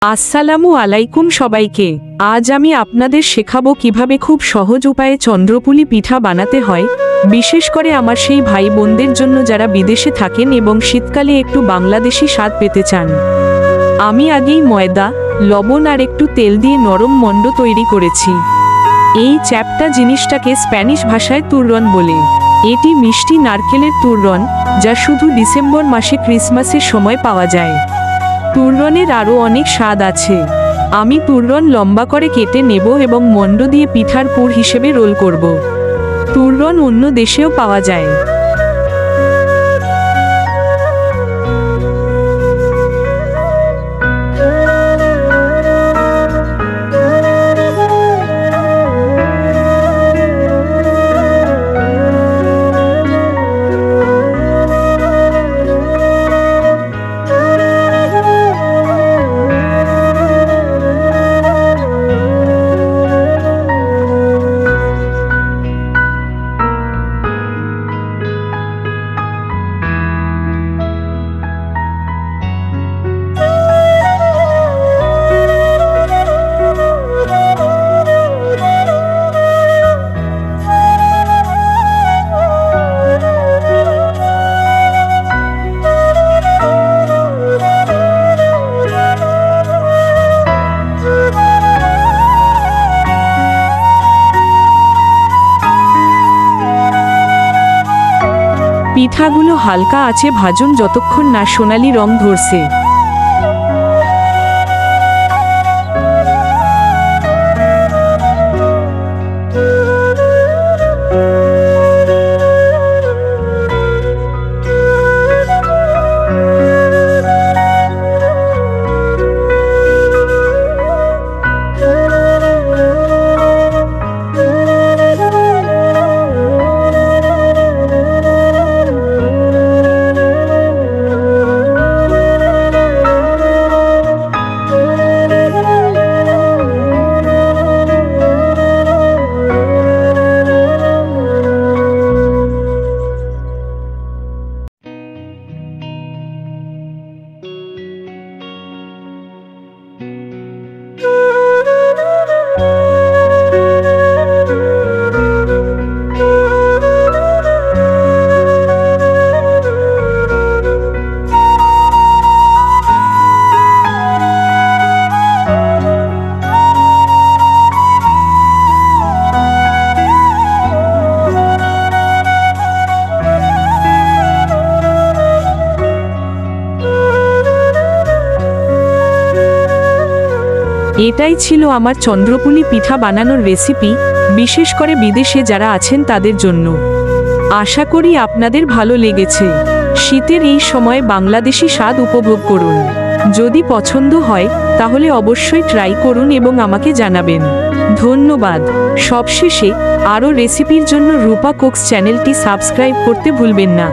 আসসালামু আলাইকুম সবাইকে। আজ আমি আপনাদের শেখাবো কিভাবে খুব সহজ উপায়ে চন্দ্রপুলি পিঠা বানাতে হয়, বিশেষ করে আমার সেই ভাই বোনদের জন্য যারা বিদেশে থাকেন এবং শীতকালে একটু বাংলাদেশি স্বাদ পেতে চান। আমি আগেই ময়দা, লবণ আর একটু তেল দিয়ে নরম মণ্ড তৈরি করেছি। এই চ্যাপ্টা জিনিসটাকে স্প্যানিশ ভাষায় তুররন বলে। এটি মিষ্টি নারকেলের তুররন, যা শুধু ডিসেম্বর মাসে ক্রিসমাসের সময় পাওয়া যায়। তুররনের আরও অনেক স্বাদ আছে। আমি তুররন লম্বা করে কেটে নেব এবং মণ্ড দিয়ে পিঠার পুর হিসেবে রোল করব। তুররন অন্য দেশেও পাওয়া যায়। পিঠাগুলো হালকা আছে ভাজুন যতক্ষণ না সোনালি রং ধরছে। এটাই ছিল আমার চন্দ্রপুলি পিঠা বানানোর রেসিপি, বিশেষ করে বিদেশে যারা আছেন তাদের জন্য। আশা করি আপনাদের ভালো লেগেছে। শীতের এই সময়ে বাংলাদেশি স্বাদ উপভোগ করুন। যদি পছন্দ হয় তাহলে অবশ্যই ট্রাই করুন এবং আমাকে জানাবেন। ধন্যবাদ। সবশেষে আরও রেসিপির জন্য রূপা কুকস চ্যানেলটি সাবস্ক্রাইব করতে ভুলবেন না।